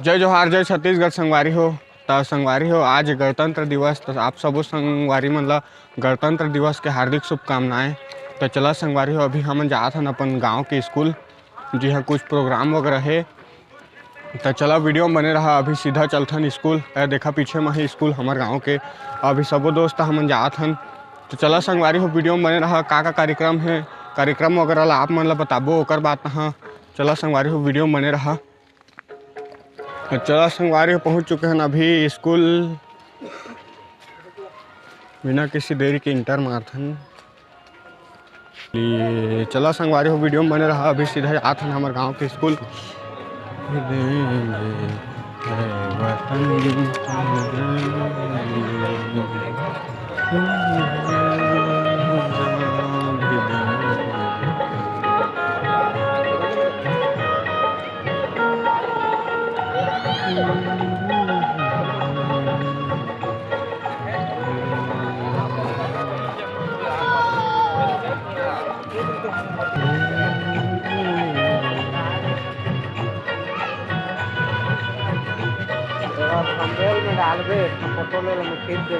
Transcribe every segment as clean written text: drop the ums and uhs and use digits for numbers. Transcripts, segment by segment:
जय जोहार जय छत्तीसगढ़ संगवारी हो। तो संगवारी हो, आज गणतंत्र दिवस। तो आप सबो संगवारी मन ला गणतंत्र दिवस के हार्दिक शुभकामनाएं। तो चला संगवारी हो, अभी हम जात हन अपन गांव के स्कूल, जी हाँ कुछ प्रोग्राम वगैरह है। तो चला वीडियो में बने रहा। अभी सीधा चलथन स्कूल, देखा पीछे में ही स्कूल हमारे गाँव के। अभी सबो दोस्त हम जात हन। तो चला संगवारी हो, वीडियो में बने रहा। का कार्यक्रम है, कार्यक्रम वगैरह ला आप मन ला बताबो ओकर बात। हाँ चला संगवारी हो, वीडियो में बने रहा। चला संगवारी हो, पहुँच चुके हैं अभी स्कूल। बिना किसी देरी के इंटर मारथन। चला संगवारी हो, वीडियो में बने रहा। अभी सीधा आते हैं हमारे गांव के स्कूल। फोटो ले खींच दे।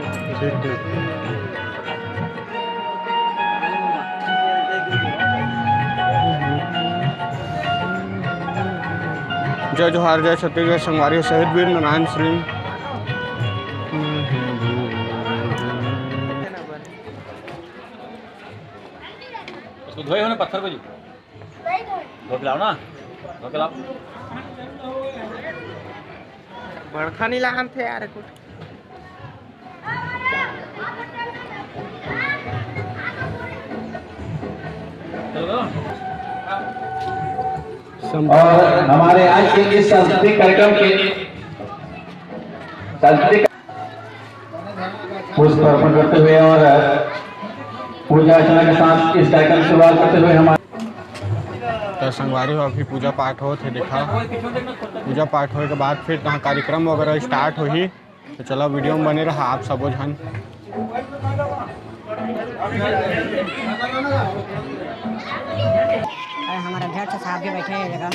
जय जोहार जय छत्तीसगढ़ संगवारी शहीद वीर नारायण सिंह। उसको धोए हो ना पत्थर को जी, धो के लाओ ना, धो के लाओ। बड़खा नहीं लाहन थे यार कुछ। और हमारे आज के इस सांस्कृतिक कार्यक्रम के सांस्कृतिक पुष्प अर्पण करते हुए और पूजा अर्चना के साथ इस कार्यक्रम की शुरुआत करते हुए हमारे तो संगवारी हो, अभी पूजा पाठ हो थे। देखा पूजा पाठ होने के बाद फिर तहाँ कार्यक्रम वगैरह स्टार्ट हो ही। तो चलो वीडियो में बने रहा आप सबो जन। हमारा अध्यक्ष साहब भी बैठे हैं जगह।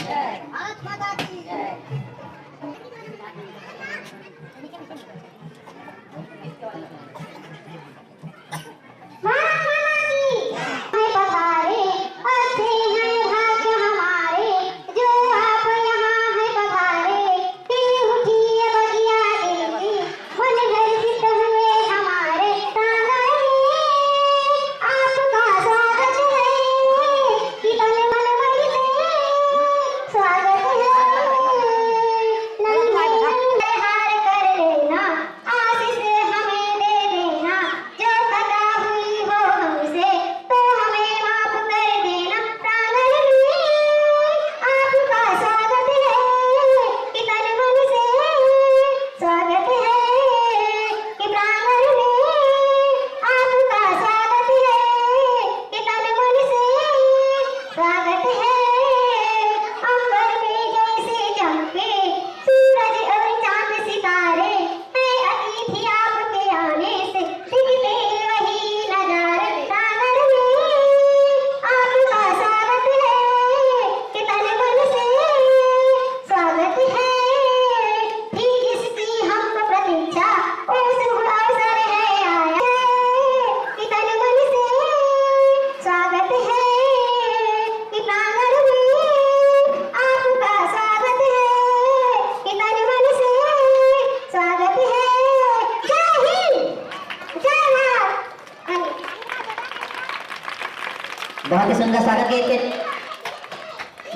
बहुत ही सुंदर स्वागत के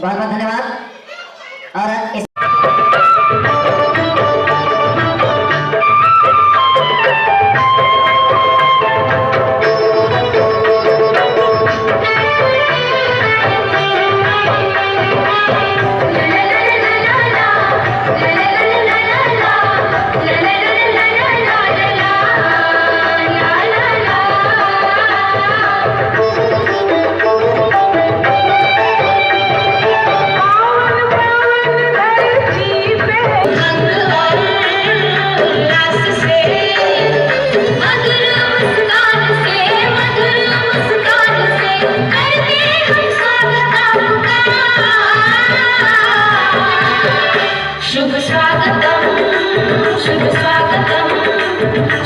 बहुत बहुत धन्यवाद। और इस Hey!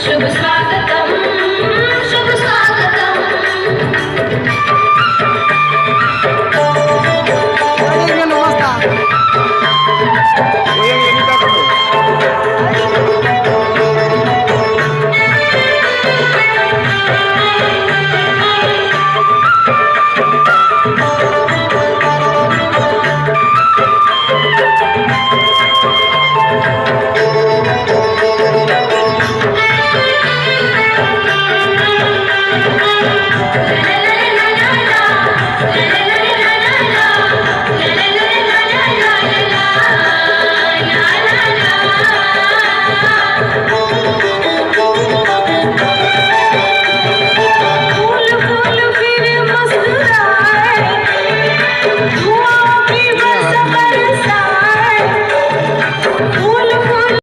शुभ स्वागतम शुभ स्वागतम।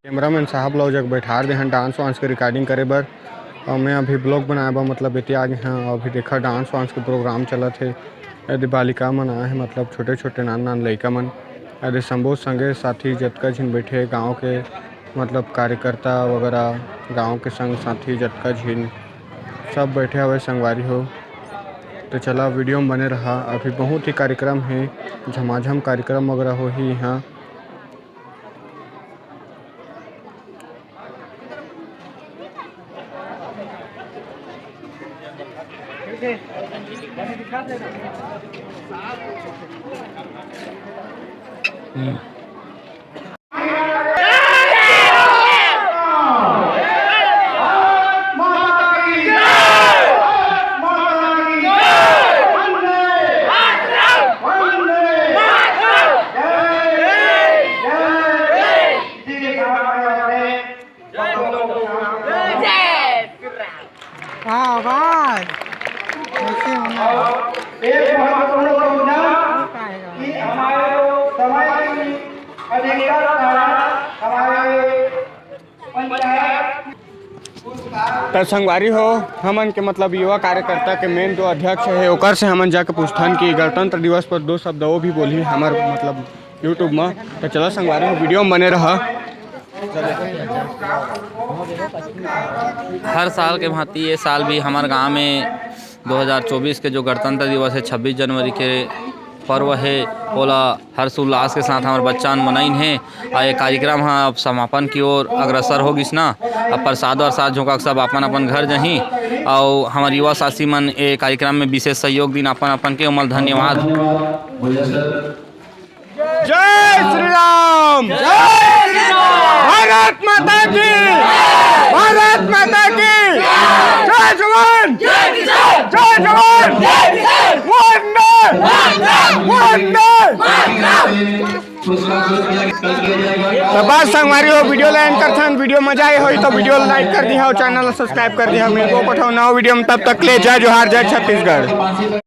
कैमरामैन साहब लोग जग बैठा दे हैं डांस वांस के रिकॉर्डिंग करे बर और मैं अभी ब्लॉग बनाया बा मतलब इतने आगे हैं अभी देखा डांस वांस के प्रोग्राम चला थे यदि बालिका मन आए हैं मतलब छोटे छोटे नान नान लड़का मन यदि संबोध संगे साथी जतका झिन बैठे गांव के मतलब कार्यकर्ता वगैरह गांव के संग साथी जतका झिन सब बैठे हुए संगवारी हो। तो चला वीडियो में बने रहा अभी बहुत ही कार्यक्रम है झमाझम कार्यक्रम वगैरह हो ही यहाँ। आवाज ऐसे होना एक महत्वपूर्ण सूचना कि हमारे समय की अधिकतर कारण हमारे पंचायत तो संगवारी हो हमन के मतलब युवा कार्यकर्ता के मेन जो अध्यक्ष है ओकर से हमन जाके पूछथन कि गणतंत्र दिवस पर 2 शब्द वो भी बोली हमार मतलब यूट्यूब में। तो चलो संगवारी हो वीडियो में बने रहा। हर साल के भांति ये साल भी हमारे गांव में 2024 के जो गणतंत्र दिवस है 26 जनवरी के पर्व है ओला हर्षोल्लास के साथ हमारे बच्चान मनाइन है और ये कार्यक्रम हाँ अब समापन की ओर अग्रसर हो गिस ना। अब प्रसाद और साथ झोंका सब अपन अपन घर जहीं और हमारे युवा साथी मन ये कार्यक्रम में विशेष सहयोग दिन अपन अपन के उमल धन्यवाद। जय श्री राम भारत माता की भारत माता की जय जवान जय जवान वंदे तो बात संगवारी हो वीडियो लाइन करथन वीडियो मजा आई होई तो वीडियो लाइक कर दिया और चैनल सब्सक्राइब कर दिया। मेरे को पठाओ नया वीडियो में तब तक ले जय जोहार जय छत्तीसगढ़।